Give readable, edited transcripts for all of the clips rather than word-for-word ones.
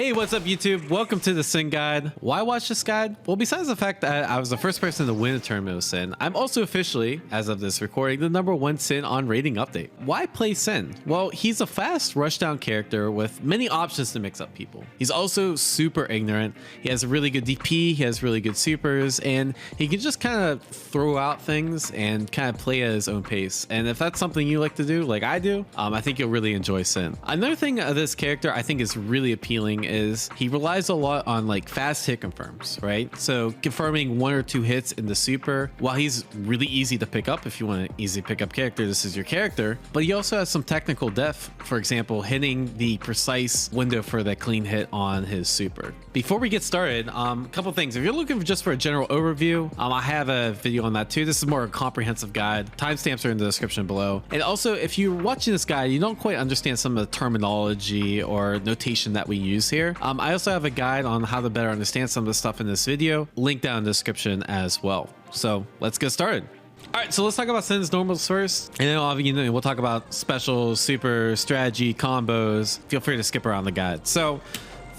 Hey, what's up YouTube? Welcome to the Sin Guide. Why watch this guide? Well, besides the fact that I was the first person to win a tournament with Sin, I'm also officially, as of this recording, the #1 Sin on rating update. Why play Sin? Well, he's a fast rushdown character with many options to mix up people. He's also super ignorant. He has a really good DP, he has really good supers, and he can just kind of throw out things and kind of play at his own pace. And if that's something you like to do, like I do, I think you'll really enjoy Sin. Another thing of this character I think is really appealing is he relies a lot on like fast hit confirms, right? So confirming 1 or 2 hits in the super, while he's really easy to pick up if you want an easy pickup character, this is your character, but he also has some technical depth, for example, hitting the precise window for that clean hit on his super. Before we get started, a couple things. If you're looking just for a general overview, I have a video on that too. This is more a comprehensive guide. Timestamps are in the description below. And also, if you're watching this guide, you don't quite understand some of the terminology or notation that we use here, I also have a guide on how to better understand some of the stuff in this video, linked down in the description as well. So let's get started. All right, so let's talk about Sin's normals first, and then we'll talk about specials, super, strategy, combos. Feel free to skip around the guide. So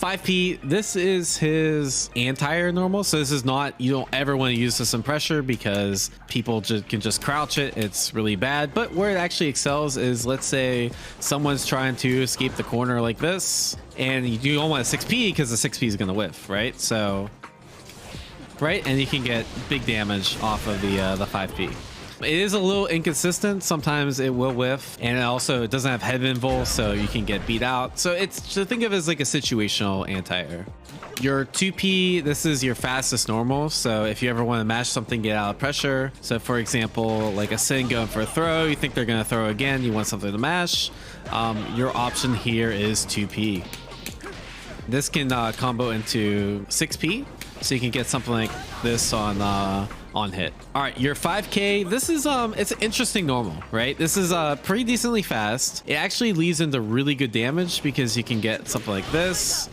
5P, this is his anti-air normal. So this is not, you don't ever want to use this in pressure because people can just crouch it. It's really bad. But where it actually excels is, let's say someone's trying to escape the corner like this, and you don't want a 6P because the 6P is going to whiff, right? So, right, and you can get big damage off of the 5P. It is a little inconsistent. Sometimes it will whiff, and it doesn't have head invul, so you can get beat out. So it's to think of it as like a situational anti-air. Your 2P, this is your fastest normal. So if you ever want to mash something, get out of pressure. So for example, like a Sin going for a throw, you think they're going to throw again, you want something to mash. Your option here is 2P. This can combo into 6P, so you can get something like this on hit. All right, your 5K, this is it's an interesting normal, right? This is pretty decently fast. It actually leads into really good damage because you can get something like this,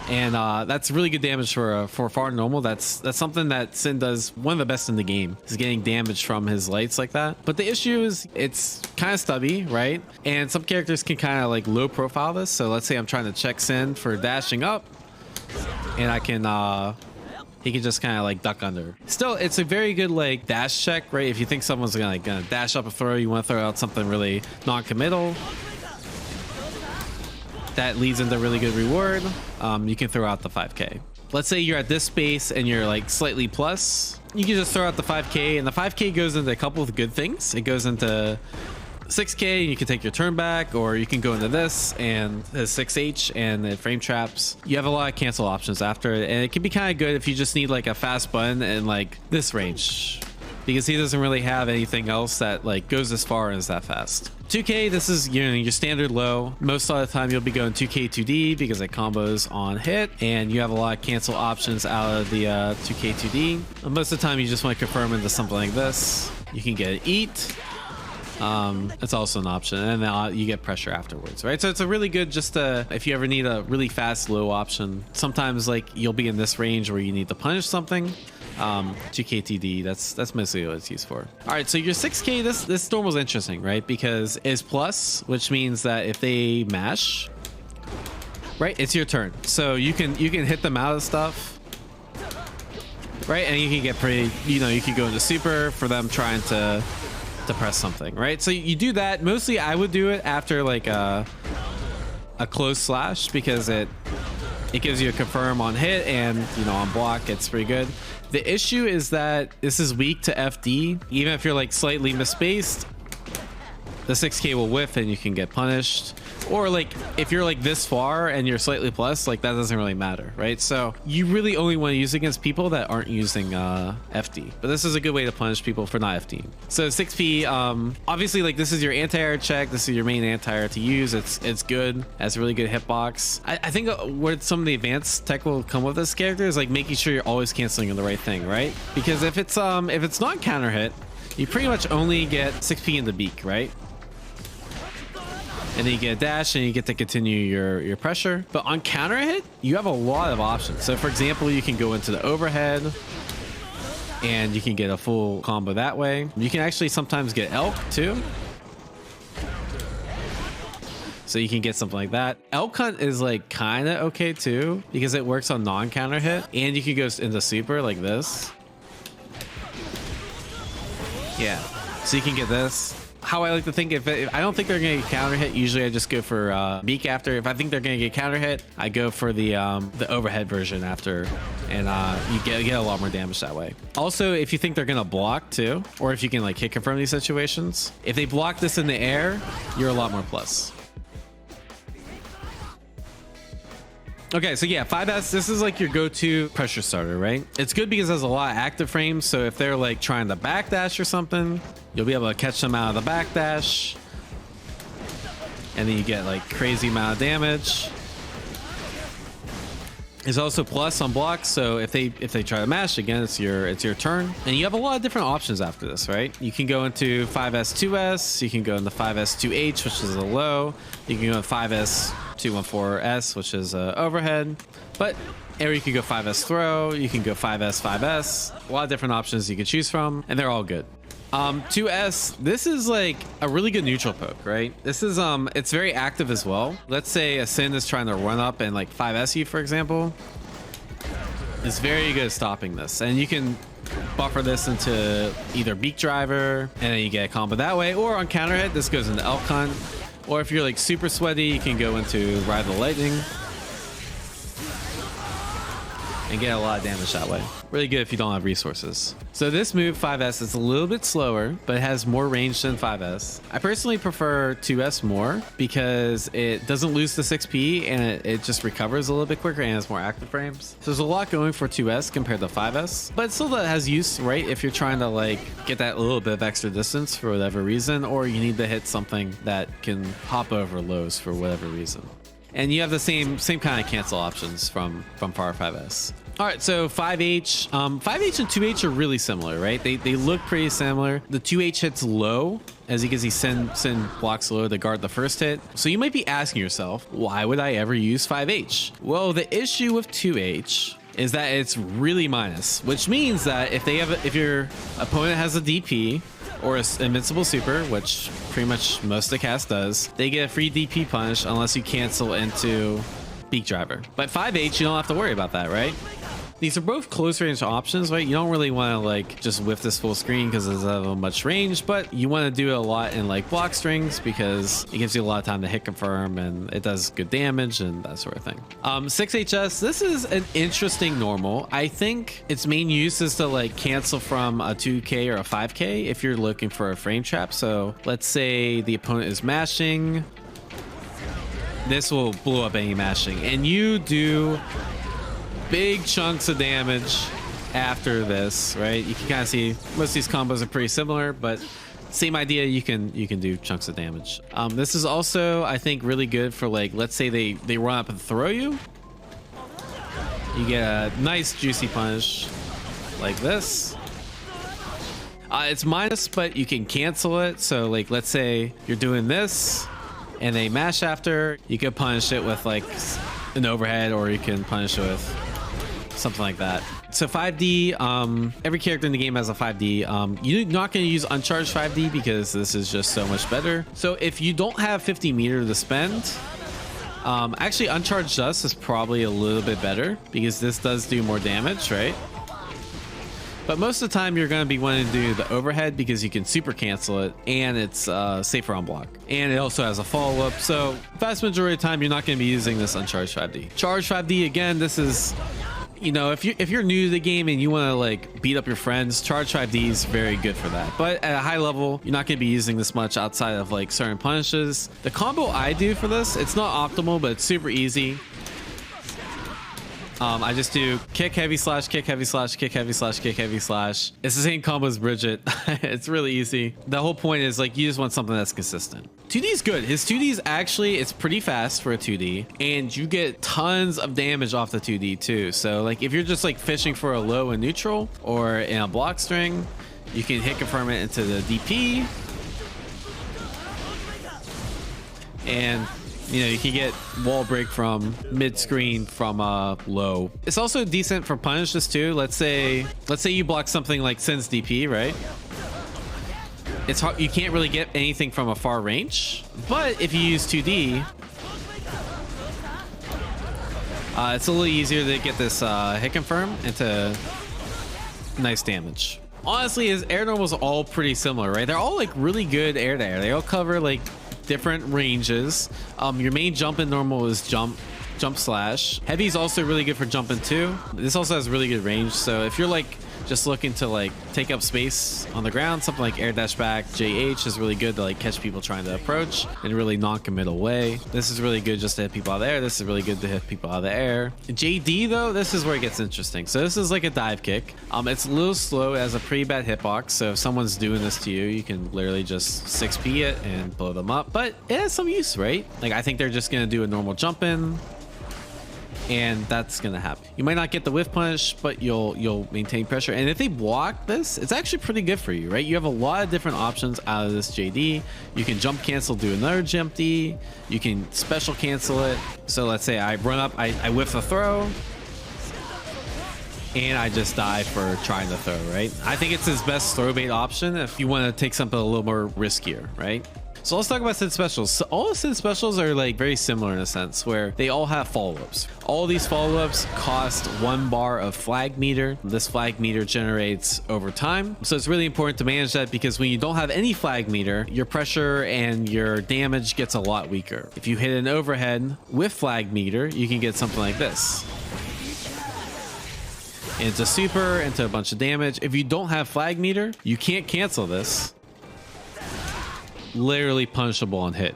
and that's really good damage for far normal. That's something that Sin does one of the best in the game, is getting damage from his lights like that. But the issue is it's kind of stubby, right? And some characters can kind of like low profile this. So let's say I'm trying to check Sin for dashing up, and I can he can just kind of like duck under. Still, it's a very good like dash check, right? If you think someone's gonna dash up a throw, you want to throw out something really non-committal that leads into really good reward, you can throw out the 5K. Let's say you're at this space and you're like slightly plus, you can just throw out the 5K, and the 5K goes into a couple of good things. It goes into 6K, and you can take your turn back, or you can go into this and the 6H and the frame traps. You have a lot of cancel options after it, and it can be kind of good if you just need like a fast button and like this range, because he doesn't really have anything else that like goes as far as that fast. 2K, this is your standard low. Most of the time you'll be going 2K 2D because it combos on hit, and you have a lot of cancel options out of the 2K 2D. And most of the time you just want to confirm into something like this. You can get eat. It's also an option, and then you get pressure afterwards, right? So it's a really good, just if you ever need a really fast low option. Sometimes like you'll be in this range where you need to punish something. 2KTD, that's mostly what it's used for. All right, so your 6K, this normal's interesting, right? Because it's plus, which means that if they mash, right, it's your turn. So you can hit them out of stuff, right? And you can get pretty, you can go into super for them trying to press something, right? So you do that. Mostly I would do it after like a close slash, because it gives you a confirm on hit, and on block it's pretty good. The issue is that this is weak to FD. Even if you're like slightly misspaced, the 6K will whiff and you can get punished. Or like if you're like this far and you're slightly plus, like that doesn't really matter, right? So you really only want to use against people that aren't using FD. But this is a good way to punish people for not FDing. So 6P, obviously like this is your anti-air check. This is your main anti-air to use. It's good, has a really good hitbox. I think what some of the advanced tech will come with this character is like making sure you're always canceling on the right thing, right? Because if it's not counter hit, you pretty much only get 6P in the beak, right? And then you get a dash, and you get to continue your pressure. But on counter hit, you have a lot of options. So for example, you can go into the overhead, and you can get a full combo that way. You can actually sometimes get elk too. So you can get something like that. Elk Hunt is like kind of okay too, because it works on non-counter hit, and you can go into super like this. Yeah, so you can get this. How I like to think, if I don't think they're gonna get counter hit, usually I just go for beak after. If I think they're gonna get counter hit, I go for the overhead version after, and you get a lot more damage that way. Also, if you think they're gonna block too, or if you can like hit confirm these situations, if they block this in the air, you're a lot more plus. Okay, so yeah, 5S, this is like your go-to pressure starter, right? It's good because it has a lot of active frames, so if they're like trying to backdash or something, you'll be able to catch them out of the backdash, and then you get like crazy amount of damage. There's also plus on blocks, so if they try to mash again, it's your turn, and you have a lot of different options after this, right? You can go into 5S 2S, you can go into 5S 2H, which is a low, you can go into 5S 214S, which is overhead, or you can go 5S throw, you can go 5S 5S, a lot of different options you can choose from, and they're all good. 2S, this is like a really good neutral poke, right? This is it's very active as well. Let's say a Sin is trying to run up and like 5S you, for example. It's very good at stopping this, and you can buffer this into either beak driver, and then you get a combo that way, or on counter hit, this goes into Elk Hunt, or if you're like super sweaty, you can go into Ride the Lightning and get a lot of damage that way. Really good if you don't have resources. So this move, 5S, is a little bit slower, but it has more range than 5S. I personally prefer 2S more because it doesn't lose the 6P, and it just recovers a little bit quicker and has more active frames. So there's a lot going for 2S compared to 5S, but still that has use, right? If you're trying to like get that little bit of extra distance for whatever reason, or you need to hit something that can hop over lows for whatever reason. And you have the same kind of cancel options from Power 5S. All right, so 5H. 5H and 2H are really similar, right? They look pretty similar. The 2H hits low, as you can see, Sin blocks low to guard the first hit. So you might be asking yourself, why would I ever use 5H? Well, the issue with 2H is that it's really minus, which means that if your opponent has a DP or an invincible super, which pretty much most of the cast does, they get a free DP punish unless you cancel into beak driver. But 5H, you don't have to worry about that, right? These are both close range options, right? You don't really want to like just whiff this full screen because it doesn't have much range, but you want to do it a lot in like block strings because it gives you a lot of time to hit confirm, and it does good damage and that sort of thing. 6HS, this is an interesting normal. I think its main use is to like cancel from a 2K or a 5K if you're looking for a frame trap. So let's say the opponent is mashing. This will blow up any mashing, and you do big chunks of damage after this, right? You can kind of see most of these combos are pretty similar, but same idea. You can do chunks of damage. This is also, I think, really good for like, let's say they run up and throw you. You get a nice juicy punish like this. It's minus, but you can cancel it. So like, let's say you're doing this and they mash after, you could punish it with like an overhead, or you can punish it with something like that. So 5D, every character in the game has a 5D. You're not going to use uncharged 5D because this is just so much better. So if you don't have 50 meter to spend, actually uncharged dust is probably a little bit better because this does do more damage, right? But most of the time you're going to be wanting to do the overhead because you can super cancel it, and it's safer on block, and it also has a follow-up. So vast majority of the time you're not going to be using this uncharged 5D. Charged 5D, again, this is, you know, if you're new to the game and you want to like beat up your friends, charge 5D is very good for that. But at a high level, you're not going to be using this much outside of like certain punishes. The combo I do for this, it's not optimal, but it's super easy. I just do kick heavy slash, kick heavy slash, kick heavy slash, kick heavy slash. It's the same combo as Bridget. It's really easy. The whole point is like you just want something that's consistent. 2D is good. His 2D is actually, it's pretty fast for a 2D, and you get tons of damage off the 2D too. So like if you're just like fishing for a low and neutral or in a block string, you can hit confirm it into the DP, and you know, you can get wall break from mid screen from low. It's also decent for punishes too. Let's say you block something like Sin's DP, right? it's hard. You can't really get anything from a far range. But if you use 2D, it's a little easier to get this hit confirm into nice damage. Honestly, his air normals are all pretty similar, right? They're all like really good air to air. They all cover like different ranges. Your main jump in normal is jump slash. Heavy is also really good for jumping too. This also has really good range. So if you're like just looking to like take up space on the ground, something like air dash back JH is really good to like catch people trying to approach in a really non-committal way. This is really good just to hit people out of the air. This is really good to hit people out of the air. JD though, this is where it gets interesting. So this is like a dive kick. It's a little slow. It has a pretty bad hitbox. So if someone's doing this to you, you can literally just 6p it and blow them up. But it has some use, right? Like I think they're just gonna do a normal jump in, and that's gonna happen. You might not get the whiff punish, but you'll maintain pressure. And if they block this, it's actually pretty good for you, right? You have a lot of different options out of this JD. You can jump cancel, do another jump D. You can special cancel it. So let's say I run up, I whiff a throw, and I just die for trying to throw, right? I think it's his best throw bait option if you want to take something a little more riskier, right? So let's talk about Sid specials. So all the Sid specials are like very similar in a sense where they all have follow-ups. All these follow-ups cost 1 bar of flag meter. This flag meter generates over time. So it's really important to manage that because when you don't have any flag meter, your pressure and your damage gets a lot weaker. If you hit an overhead with flag meter, you can get something like this. Into super, into a bunch of damage. If you don't have flag meter, you can't cancel this. Literally punishable on hit.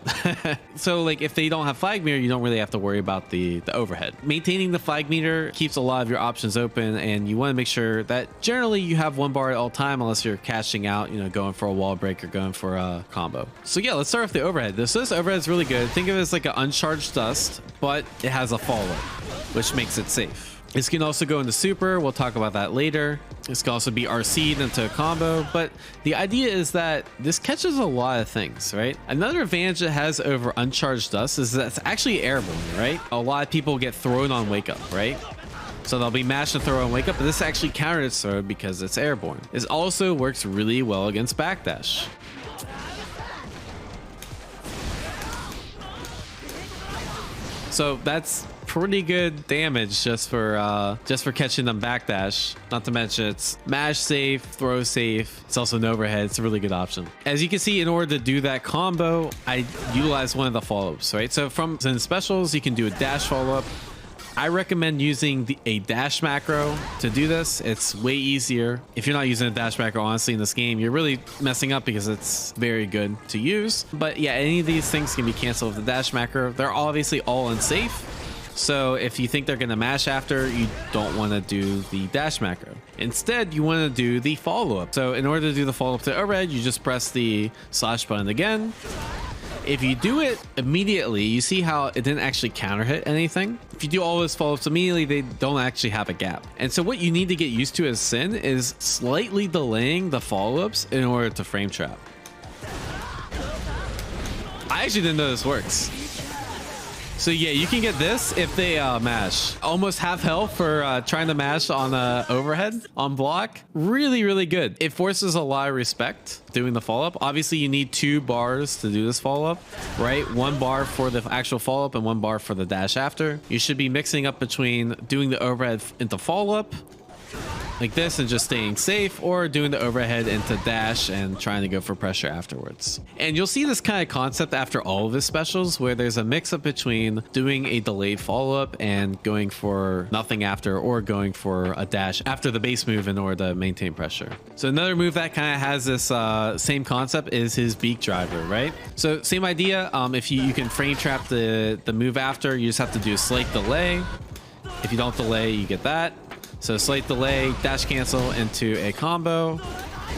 So like if they don't have flag meter, you don't really have to worry about the overhead. Maintaining the flag meter keeps a lot of your options open, and you want to make sure that generally you have 1 bar at all time unless you're cashing out, you know, going for a wall break or going for a combo. So yeah, let's start with the overhead. This overhead is really good. Think of it as like an uncharged dust, but it has a follow, which makes it safe. This can also go into super. We'll talk about that later. This can also be RC'd into a combo, but the idea is that this catches a lot of things, right? Another advantage it has over uncharged dust is that it's actually airborne, right? A lot of people get thrown on wake up, right? So they'll be mashed and throw and wake up, but this actually counters throw because it's airborne. This also works really well against backdash. So that's pretty good damage just for catching them backdash. Not to mention it's mash safe, throw safe. It's also an overhead. It's a really good option. As you can see, in order to do that combo, I utilize one of the follow-ups, right? So from Zen specials, you can do a dash follow-up. I recommend using a dash macro to do this. It's way easier. If you're not using a dash macro, honestly, in this game, you're really messing up because it's very good to use. But yeah, any of these things can be canceled with the dash macro. They're obviously all unsafe. So if you think they're going to mash after, you don't want to do the dash macro. Instead, you want to do the follow-up. So in order to do the follow-up to overhead, you just press the slash button again. If you do it immediately, you see how it didn't actually counter hit anything. If you do all those follow-ups immediately, they don't actually have a gap. And so what you need to get used to as Sin is slightly delaying the follow-ups in order to frame trap. I actually didn't know this works. So yeah, you can get this if they mash. Almost half health for trying to mash on overhead on block. Really, really good. It forces a lot of respect doing the follow-up. Obviously, you need 2 bars to do this follow-up, right? 1 bar for the actual follow-up and 1 bar for the dash after. You should be mixing up between doing the overhead into follow-up like this and just staying safe, or doing the overhead into dash and trying to go for pressure afterwards. And you'll see this kind of concept after all of his specials where there's a mix up between doing a delayed follow-up and going for nothing after, or going for a dash after the base move in order to maintain pressure. So another move that kind of has this same concept is his beak driver, right? So same idea. If you can frame trap the move after, you just have to do a slight delay. If you don't delay, you get that. So slight delay, dash cancel into a combo.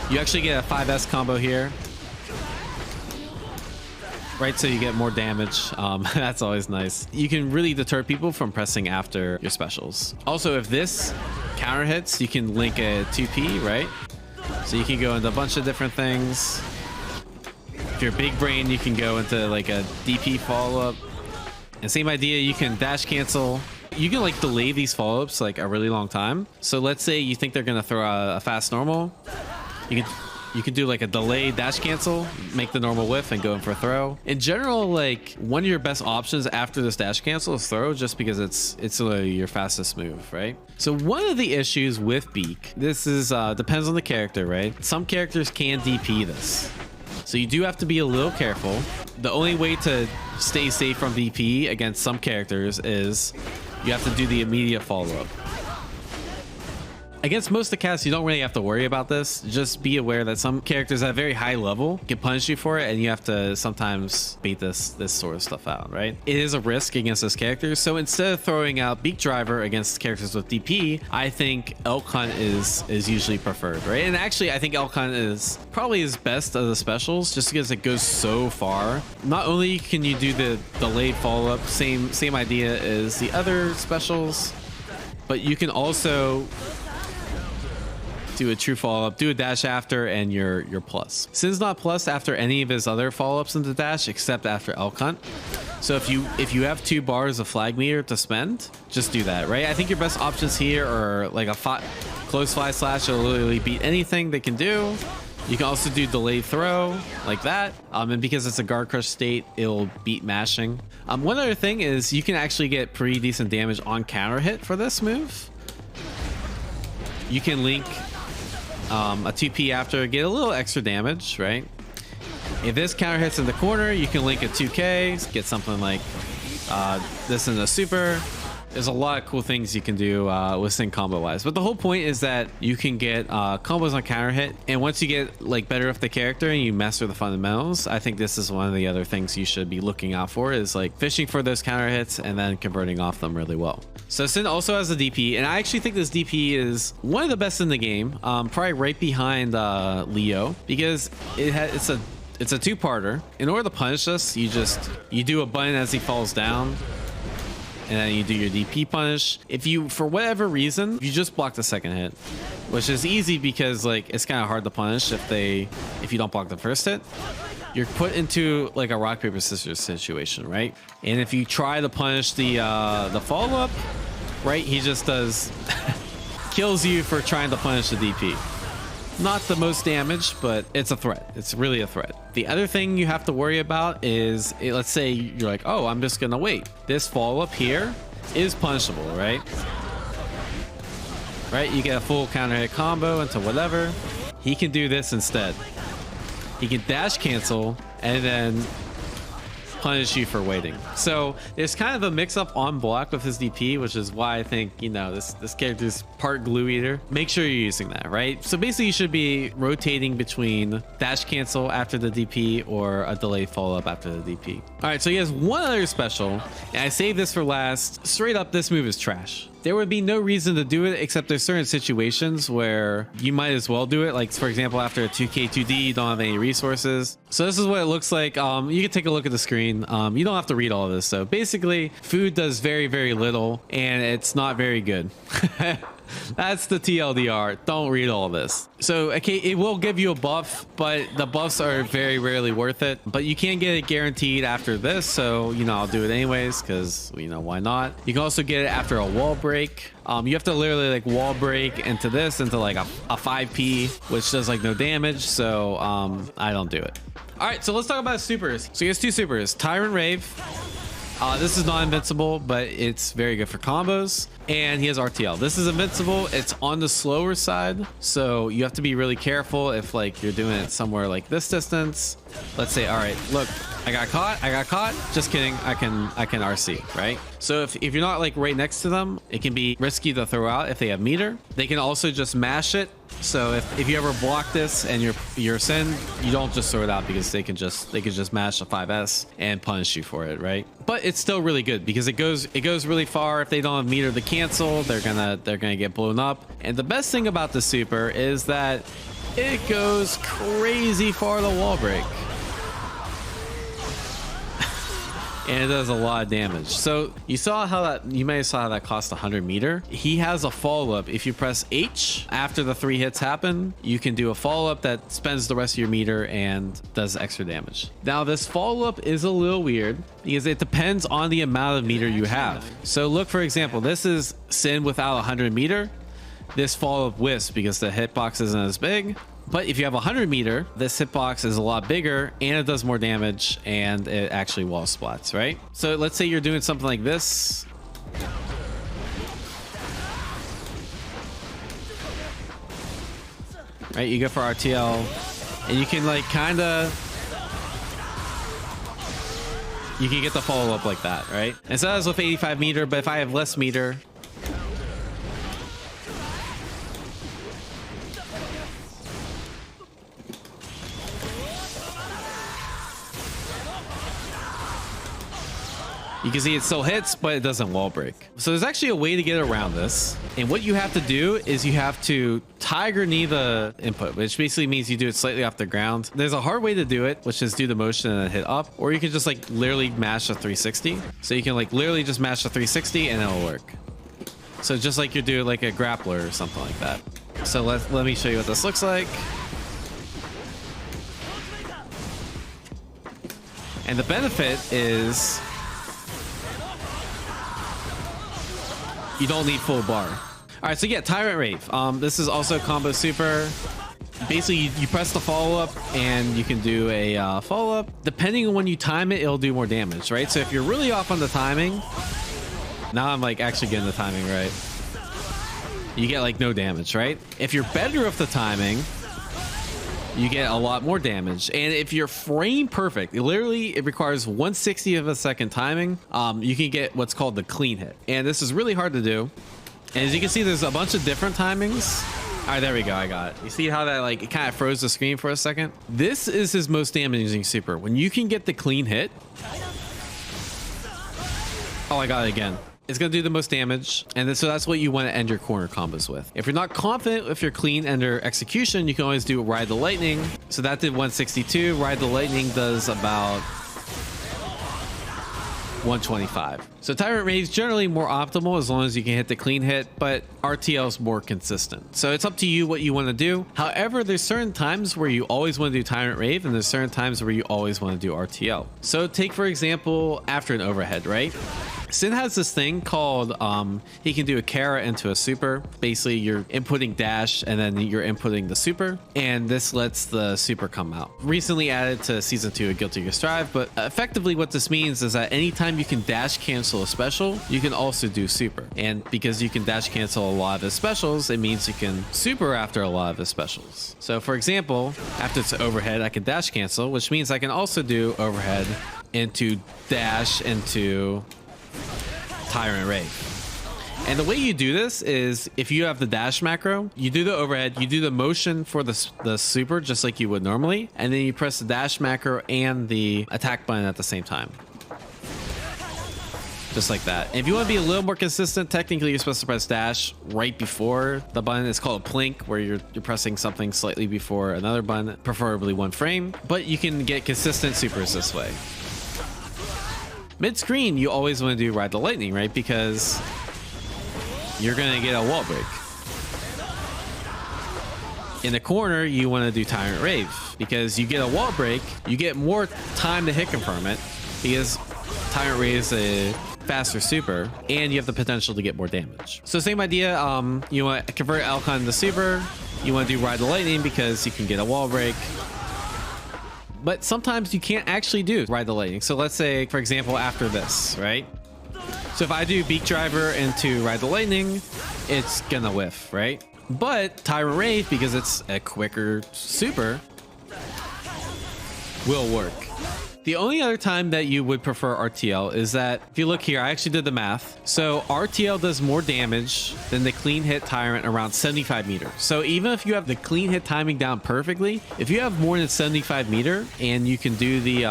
You actually get a 5S combo here. Right, so you get more damage. That's always nice. You can really deter people from pressing after your specials. Also, if this counter hits, you can link a 2P, right? So you can go into a bunch of different things. If you're big brain, you can go into like a DP follow-up. And same idea, you can dash cancel. You can like delay these follow-ups like a really long time. So let's say you think they're gonna throw a fast normal. You can You can do like a delay dash cancel, make the normal whiff and go in for a throw. In general, like one of your best options after this dash cancel is throw, just because it's your fastest move, right? So one of the issues with Beak, this is depends on the character, right? Some characters can DP this. So you do have to be a little careful. The only way to stay safe from DP against some characters is you have to do the immediate follow-up. Against most of the casts, you don't really have to worry about this. Just be aware that some characters at a very high level can punish you for it, and you have to sometimes bait this sort of stuff out, right? It is a risk against those characters. So instead of throwing out Beak Driver against characters with DP, I think Elk Hunt is usually preferred, right? And actually, I think Elk Hunt is probably his best of the specials, just because it goes so far. Not only can you do the delayed follow-up, same idea as the other specials, but you can also do a true follow-up, do a dash after, and you're plus. Sin's not plus after any of his other follow-ups in the dash except after Elk Hunt. So if you have 2 bars of flag meter to spend, just do that, right? I think your best options here are like a close fly slash. It'll literally beat anything they can do. You can also do delayed throw like that, and because it's a guard crush state, it'll beat mashing. One other thing is you can actually get pretty decent damage on counter hit for this move. You can link a 2P after, get a little extra damage, right? If this counter hits in the corner, you can link a 2K, get something like this in the super. There's a lot of cool things you can do with Sin combo wise, but the whole point is that you can get combos on counter hit, and once you get like better with the character and you master the fundamentals, I think this is one of the other things you should be looking out for, is like fishing for those counter hits and then converting off them really well. So Sin also has a DP, and I actually think this DP is one of the best in the game, probably right behind Leo, because it's a two-parter. In order to punish this, you do a button as he falls down, and then you do your DP punish. If you, for whatever reason, you just block the second hit, which is easy because like it's kind of hard to punish if you don't block the first hit. You're put into like a rock paper scissors situation, right? And if you try to punish the follow-up, right, he just does kills you for trying to punish the DP. Not the most damage, but it's a threat. It's really a threat. The other thing you have to worry about is, let's say you're like, oh, I'm just gonna wait. This follow-up here is punishable, right? Right, you get a full counter hit combo into whatever. He can do this instead. He can dash cancel and then punish you for waiting. So there's kind of a mix-up on block with his DP, which is why I think, you know, this character's part glue eater. Make sure you're using that, right? So basically you should be rotating between dash cancel after the DP or a delayed follow-up after the DP. All right, so he has one other special, and I saved this for last. Straight up, this move is trash. There would be no reason to do it, except there's certain situations where you might as well do it. Like, for example, after a 2K2D, you don't have any resources. So this is what it looks like. You can take a look at the screen. You don't have to read all of this. So basically, food does very, very little, and it's not very good. That's the TLDR. Don't read all this. So, okay, it will give you a buff, but the buffs are very rarely worth it. But you can get it guaranteed after this, so, you know, I'll do it anyways, because, you know, why not? You can also get it after a wall break. You have to literally, like, wall break into this, into, like, a 5P, which does, like, no damage, so, I don't do it. All right, so let's talk about supers. So he has 2 supers, Tyrant Rave. This is not invincible, but it's very good for combos, and he has RTL. This is invincible. It's on the slower side, so you have to be really careful if like you're doing it somewhere like this distance. Let's say, all right, look, I got caught. Just kidding. I can RC, right? So if you're not like right next to them, it can be risky to throw out if they have meter. They can also just mash it. So if you ever block this and you're Sin, you don't just throw it out, because they can just mash a 5S and punish you for it, right? But it's still really good because it goes really far. If they don't have meter to cancel, they're gonna get blown up. And the best thing about the super is that it goes crazy far to wall break. And it does a lot of damage. So you may have saw how that cost 100 meter. He has a follow-up. If you press H after the 3 hits happen, you can do a follow-up that spends the rest of your meter and does extra damage. Now this follow-up is a little weird because it depends on the amount of meter you have. So look, for example, this is Sin without 100 meter. This follow-up whiffs because the hitbox isn't as big. But if you have 100 meter, this hitbox is a lot bigger and it does more damage and it actually wall splats, right? So let's say you're doing something like this. Right, you go for RTL and you can like kind of, you can get the follow up like that, right? And so that was with 85 meter, but if I have less meter, you can see it still hits, but it doesn't wall break. So there's actually a way to get around this. And what you have to do is you have to tiger knee the input, which basically means you do it slightly off the ground. There's a hard way to do it, which is do the motion and then hit up, or you can just like literally mash a 360. So you can like literally just mash a 360 and it'll work. So just like you do like a grappler or something like that. So let me show you what this looks like. And the benefit is you don't need full bar. All right, so yeah, Tyrant Rave. This is also combo super. Basically, you press the follow-up and you can do a follow-up. Depending on when you time it, it'll do more damage, right? So if you're really off on the timing, now I'm like actually getting the timing right. You get like no damage, right? If you're better with the timing, you get a lot more damage. And if you're frame perfect, it requires 1/60 of a second timing. You can get what's called the clean hit. And this is really hard to do. And as you can see, there's a bunch of different timings. All right, there we go. I got it. You see how that like it kind of froze the screen for a second? This is his most damaging super. When you can get the clean hit. Oh, I got it again. It's going to do the most damage, and so that's what you want to end your corner combos with. If you're not confident with your clean ender execution, you can always do Ride the Lightning. So that did 162. Ride the Lightning does about 125. So Tyrant Rave is generally more optimal as long as you can hit the clean hit, but RTL is more consistent. So it's up to you what you want to do. However, there's certain times where you always want to do Tyrant Rave, and there's certain times where you always want to do RTL. So take, for example, after an overhead, right? Sin has this thing called he can do a Kara into a super. Basically, you're inputting dash and then you're inputting the super, and this lets the super come out. Recently added to season 2 of Guilty Gear Strive, but effectively what this means is that anytime you can dash cancel a special, you can also do super. And because you can dash cancel a lot of his specials, it means you can super after a lot of his specials. So for example, after it's overhead, I can dash cancel, which means I can also do overhead into dash into Tyrant Rave. And the way you do this is if you have the dash macro, you do the overhead, you do the motion for the super just like you would normally, and then you press the dash macro and the attack button at the same time. Just like that. And if you want to be a little more consistent, technically you're supposed to press dash right before the button. It's called a plink, where you're pressing something slightly before another button, preferably one frame, but you can get consistent supers this way. Mid-screen, you always want to do Ride the Lightning, right? Because you're going to get a wall break. In the corner, you want to do Tyrant Rave because you get a wall break, you get more time to hit confirm it because Tyrant Rave is a faster super, and you have the potential to get more damage. So same idea, you want to convert Alcon into super, you want to do Ride the Lightning because you can get a wall break. But sometimes you can't actually do Ride the Lightning. So let's say, for example, after this, right? So if I do Beak Driver into Ride the Lightning, it's gonna whiff, right? But Tyrant Rave, because it's a quicker super, will work. The only other time that you would prefer RTL is that if you look here, I actually did the math. So RTL does more damage than the clean hit Tyrant around 75 meter. So even if you have the clean hit timing down perfectly, if you have more than 75 meter and you can do the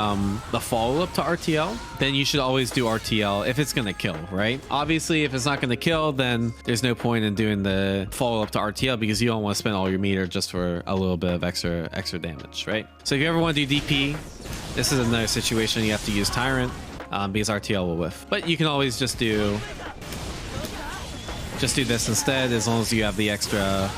follow up to RTL, then you should always do RTL if it's going to kill, right? Obviously, if it's not going to kill, then there's no point in doing the follow up to RTL because you don't want to spend all your meter just for a little bit of extra damage, right? So if you ever want to do DP, this is another situation you have to use Tyrant because RTL will whiff. But you can always just do this instead as long as you have the extra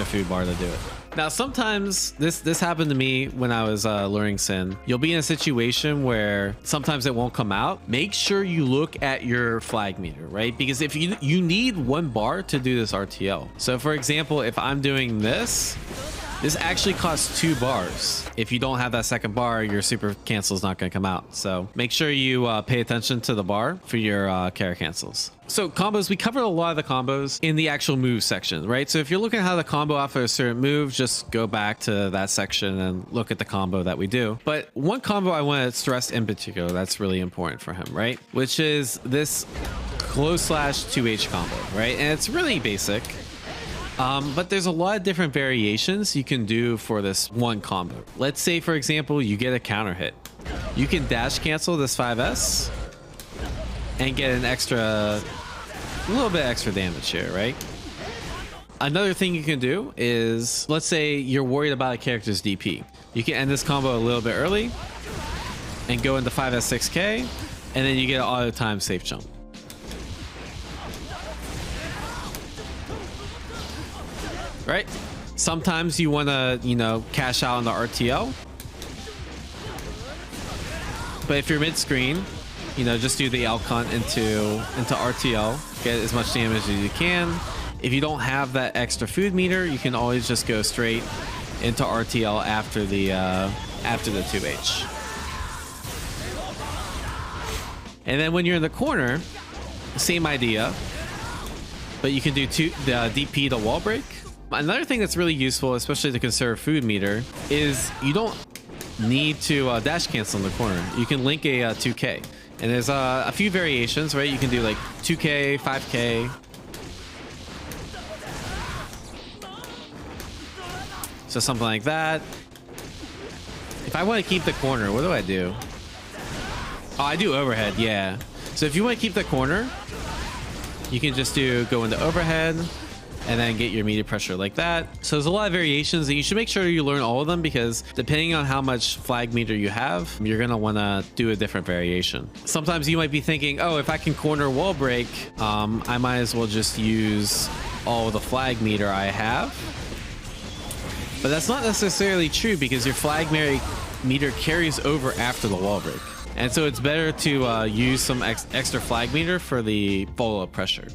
food bar to do it. Now, sometimes this happened to me when I was learning Sin. You'll be in a situation where sometimes it won't come out. Make sure you look at your flag meter, right? Because if you need one bar to do this RTL. So for example, if I'm doing this, This actually costs 2 bars. If you don't have that second bar, your super cancel is not going to come out. So make sure you pay attention to the bar for your carry cancels. So combos, we covered a lot of the combos in the actual move section, right? So if you're looking at how the combo after a certain move, just go back to that section and look at the combo that we do. But one combo I want to stress in particular that's really important for him, right? Which is this close slash 2H combo, right? And it's really basic. But there's a lot of different variations you can do for this one combo. Let's say, for example, you get a counter hit. You can dash cancel this 5S and get an extra, a little bit extra damage here, right? Another thing you can do is, let's say you're worried about a character's DP. You can end this combo a little bit early and go into 5S 6K, and then you get an auto time safe jump. Right? Sometimes you want to, you know, cash out on the RTO. But if you're mid-screen, you know, just do the Elk Hunt into RTO. Get as much damage as you can. If you don't have that extra food meter, you can always just go straight into RTL after the 2H. And then when you're in the corner, same idea. But you can do the DP to wall break. Another thing that's really useful, especially to conserve food meter, is you don't need to dash cancel in the corner. You can link a 2K. And there's a few variations, right? You can do like 2K, 5K. So something like that. If I want to keep the corner, what do I do? Oh, I do overhead, yeah. So if you want to keep the corner, you can just go into overhead and then get your meter pressure like that. So there's a lot of variations, and you should make sure you learn all of them, because depending on how much flag meter you have, you're gonna wanna do a different variation. Sometimes you might be thinking, oh, if I can corner wall break, I might as well just use all the flag meter I have. But that's not necessarily true, because your flag meter carries over after the wall break. And so it's better to use some extra flag meter for the follow-up pressure.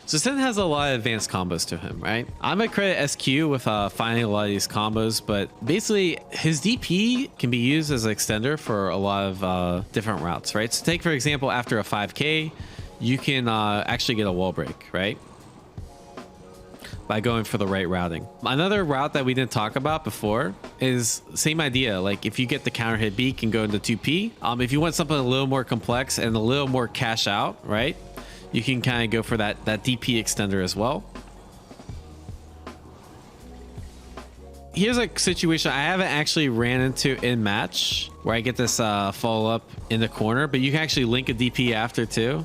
So Sin has a lot of advanced combos to him, right? I'm gonna credit SQ with finding a lot of these combos, but basically his DP can be used as an extender for a lot of different routes, right? So take, for example, after a 5K, you can actually get a wall break, right? By going for the right routing. Another route that we didn't talk about before is same idea. Like if you get the counter hit B, you can go into 2P. If you want something a little more complex and a little more cash out, right? You can kind of go for that DP extender as well. Here's a situation I haven't actually ran into in match where I get this follow up in the corner, but you can actually link a DP after too.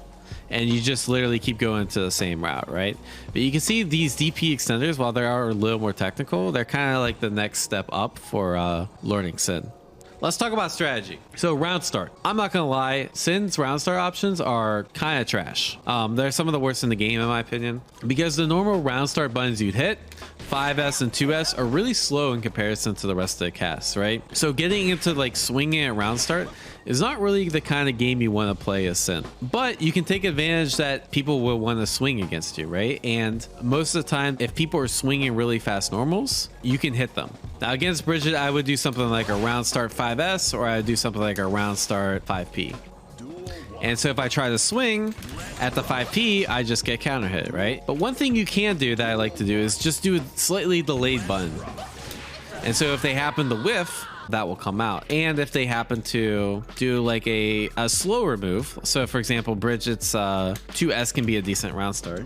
And you just literally keep going to the same route, right? But you can see these DP extenders, while they are a little more technical, they're kind of like the next step up for learning Sin. Let's talk about strategy. So round start. I'm not gonna lie, Sin's round start options are kind of trash. They're some of the worst in the game in my opinion, because the normal round start buttons you'd hit, 5S and 2S, are really slow in comparison to the rest of the cast, right? So getting into like swinging at round start is not really the kind of game you want to play as Sin. But you can take advantage that people will want to swing against you, right? And most of the time, if people are swinging really fast normals, you can hit them. Now against Bridget, I would do something like a round start 5S, or I would do something like a round start 5P. And so if I try to swing at the 5P, I just get counter hit, right? But one thing you can do that I like to do is just do a slightly delayed button. And so if they happen to whiff, that will come out. And if they happen to do like a slower move, so for example, Bridget's 2S can be a decent round start,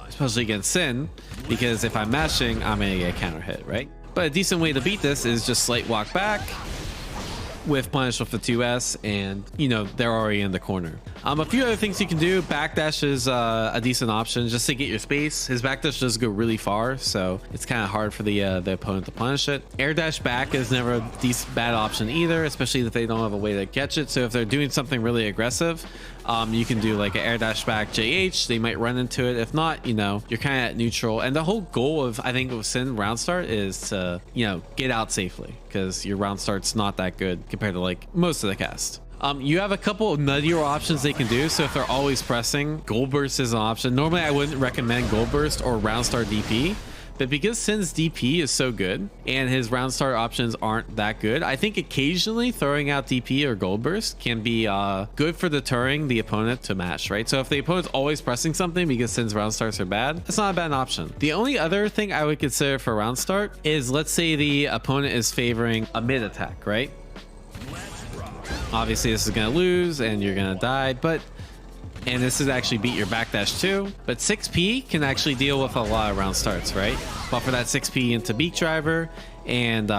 especially against Sin, because if I'm mashing, I'm gonna get counter hit, right? But a decent way to beat this is just slight walk back with punish with the 2S, and you know they're already in the corner. A few other things you can do. Backdash is a decent option just to get your space. His backdash does go really far, so it's kind of hard for the opponent to punish it. Air dash back is never a bad option either, especially if they don't have a way to catch it. So if they're doing something really aggressive, you can do like an air dash back JH. They might run into it. If not, you know, you're kind of at neutral. And the whole goal of, I think, of Sin round start is to, you know, get out safely, because your round start's not that good compared to like most of the cast. You have a couple of nuttier options they can do. So if they're always pressing, Gold Burst is an option. Normally I wouldn't recommend Gold Burst or round start DP, but because Sin's DP is so good and his round start options aren't that good, I think occasionally throwing out DP or Gold Burst can be good for deterring the opponent to match, right? So if the opponent's always pressing something because Sin's round starts are bad, it's not a bad option. The only other thing I would consider for round start is, let's say the opponent is favoring a mid attack, right? Obviously this is gonna lose and you're gonna die, and this is actually beat your backdash too, but 6p can actually deal with a lot of round starts, right? Buffer that 6p into beak driver and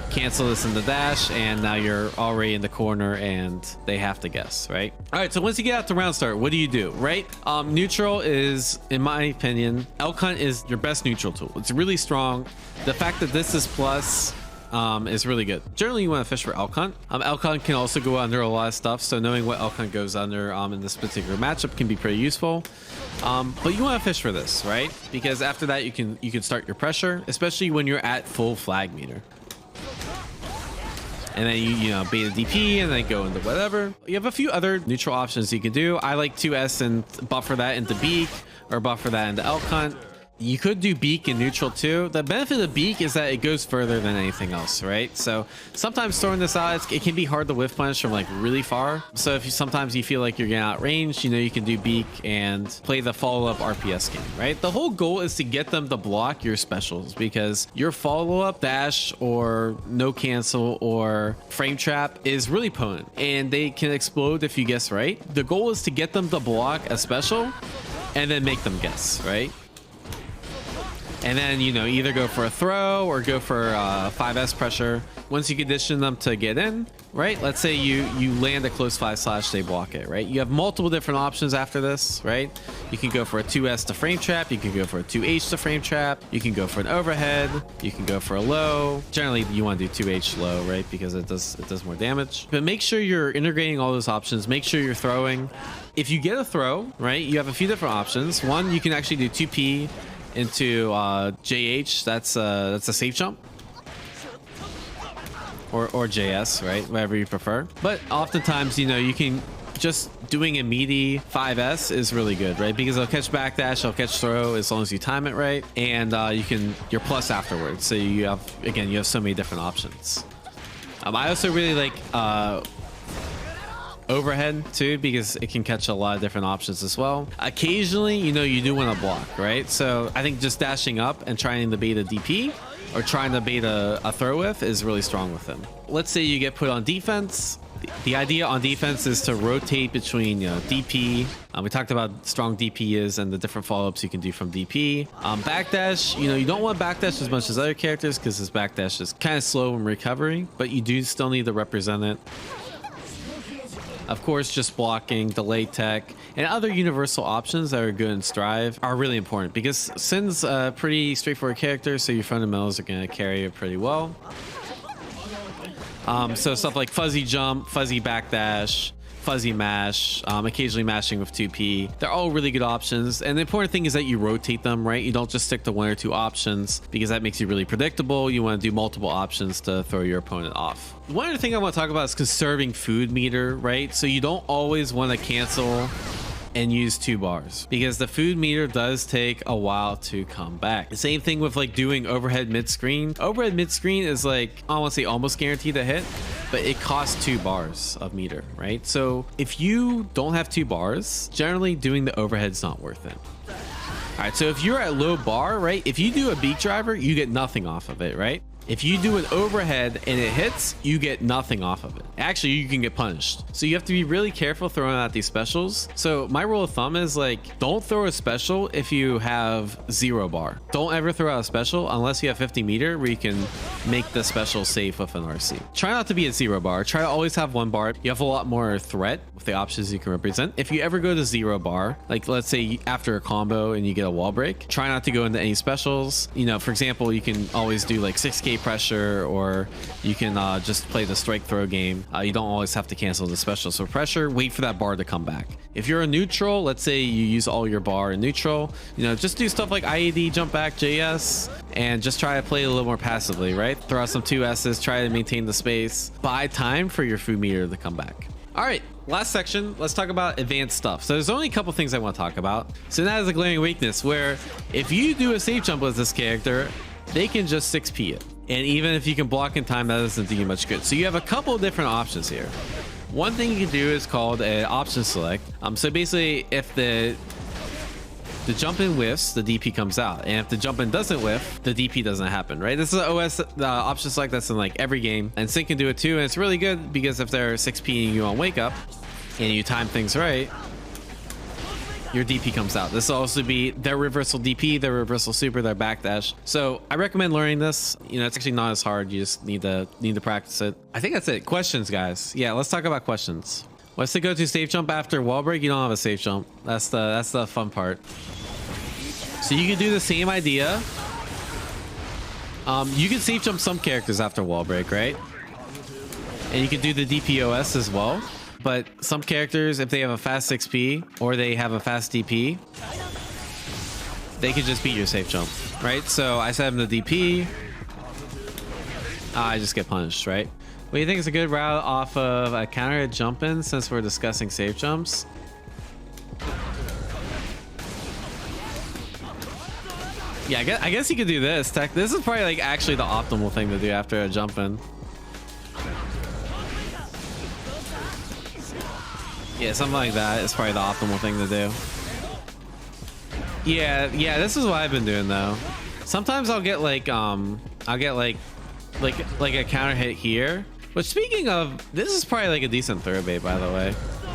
cancel this in the dash, and now you're already in the corner and they have to guess, right? All right, so once you get out to round start, what do, right? Neutral is, in my opinion, elk hunt is your best neutral tool. It's really strong. The fact that this is plus is really good. Generally you want to fish for elk hunt. Elk hunt can also go under a lot of stuff, so knowing what elk hunt goes under in this particular matchup can be pretty useful. But you want to fish for this, right? Because after that you can start your pressure, especially when you're at full flag meter. And then you know, beta DP and then go into whatever. You have a few other neutral options you can do. I like 2S and buffer that into beak or buffer that into elk hunt. You could do beak in neutral too. The benefit of beak is that it goes further than anything else, right? So sometimes throwing this out, it can be hard to whiff punish from like really far. So if sometimes you feel like you're getting outranged, you know, you can do beak and play the follow-up RPS game, right? The whole goal is to get them to block your specials, because your follow-up dash or no cancel or frame trap is really potent and they can explode if you guess right. The goal is to get them to block a special and then make them guess, right? And then, you know, either go for a throw or go for 5S pressure. Once you condition them to get in, right? Let's say you land a close 5/, they block it, right? You have multiple different options after this, right? You can go for a 2S to frame trap. You can go for a 2H to frame trap. You can go for an overhead. You can go for a low. Generally, you want to do 2H low, right? Because it does more damage. But make sure you're integrating all those options. Make sure you're throwing. If you get a throw, right, you have a few different options. One, you can actually do 2P into JH. That's a safe jump, or JS, right? Whatever you prefer. But oftentimes, you know, you can just doing a meaty 5S is really good, right? Because it'll catch backdash, it'll catch throw as long as you time it right, and you're plus afterwards. So you have so many different options. I also really like overhead too, because it can catch a lot of different options as well. Occasionally, you know, you do want to block, right? So I think just dashing up and trying to bait a DP or trying to bait a throw with is really strong with him. Let's say you get put on defense. The idea on defense is to rotate between, you know, DP. We talked about strong DP is and the different follow-ups you can do from DP. Backdash, you know, you don't want backdash as much as other characters because his backdash is kind of slow in recovery, but you do still need to represent it. Of course, just blocking, delay tech, and other universal options that are good in Strive are really important, because Sin's a pretty straightforward character, so your fundamentals are going to carry it pretty well. So stuff like fuzzy jump, fuzzy backdash, fuzzy mash, occasionally mashing with 2P. They're all really good options. And the important thing is that you rotate them, right? You don't just stick to one or two options, because that makes you really predictable. You want to do multiple options to throw your opponent off. One other thing I want to talk about is conserving food meter, right? So you don't always want to cancel and use 2 bars, because the food meter does take a while to come back. The same thing with like doing overhead mid-screen. Overhead mid-screen is like, I want to say almost guaranteed to hit, but it costs 2 bars of meter, right? So if you don't have 2 bars, generally doing the overhead's not worth it. All right, so if you're at low bar, right, if you do a beak driver, you get nothing off of it, right? If you do an overhead and it hits, you get nothing off of it. Actually, you can get punished. So you have to be really careful throwing out these specials. So my rule of thumb is like, don't throw a special if you have 0 bar. Don't ever throw out a special unless you have 50 meter where you can make the special safe with an RC. Try not to be at 0 bar. Try to always have 1 bar. You have a lot more threat with the options you can represent. If you ever go to 0 bar, like let's say after a combo and you get a wall break, try not to go into any specials. You know, for example, you can always do like 6k pressure, or you can just play the strike throw game. You don't always have to cancel the special. So pressure, wait for that bar to come back. If you're a neutral, let's say you use all your bar in neutral, you know, just do stuff like IED, jump back, JS, and just try to play it a little more passively, right? Throw out some 2S's, try to maintain the space, buy time for your food meter to come back. All right, last section, let's talk about advanced stuff. So there's only a couple things I want to talk about. So that is a glaring weakness where if you do a safe jump with this character, they can just 6p it. And even if you can block in time, that doesn't do you much good. So you have a couple of different options here. One thing you can do is called an option select. So basically, if the jump in whiffs, the DP comes out, and if the jump in doesn't whiff, the DP doesn't happen, right? This is an OS option select that's in like every game, and Sync can do it too, and it's really good because if they're 6ping you on wake up and you time things right, your DP comes out. This will also be their reversal DP, their reversal super, their backdash. So I recommend learning this. You know, it's actually not as hard. You just need to practice it. I think that's it. Questions, guys. Yeah, let's talk about questions. What's the go-to safe jump after wall break? You don't have a safe jump. That's the fun part. So you can do the same idea. You can safe jump some characters after wall break, right? And you can do the DPOS as well. But some characters, if they have a fast 6p or they have a fast DP, they can just beat your safe jump, right? So I set him the DP. I just get punished, right? What do you think is a good route off of a counter jump in since we're discussing safe jumps? Yeah, I guess you could do this. This is probably like actually the optimal thing to do after a jump in. Yeah, something like that is probably the optimal thing to do. Yeah, this is what I've been doing though. Sometimes I'll get like like a counter hit here. But speaking of, this is probably like a decent throw bait, by the way.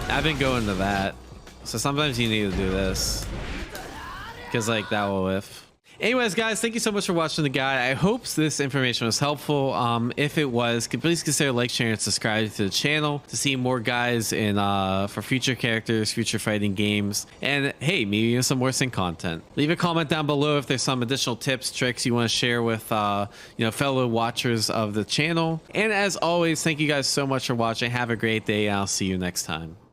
I've been going to that. So sometimes you need to do this because like that will whiff. Anyways, guys, thank you so much for watching the guide. I hope this information was helpful. If it was, please consider like, sharing, and subscribing to the channel to see more guides in for future characters, future fighting games, and hey, maybe even some more Sync content. Leave a comment down below if there's some additional tips, tricks you want to share with fellow watchers of the channel. And as always, thank you guys so much for watching. Have a great day. I'll see you next time.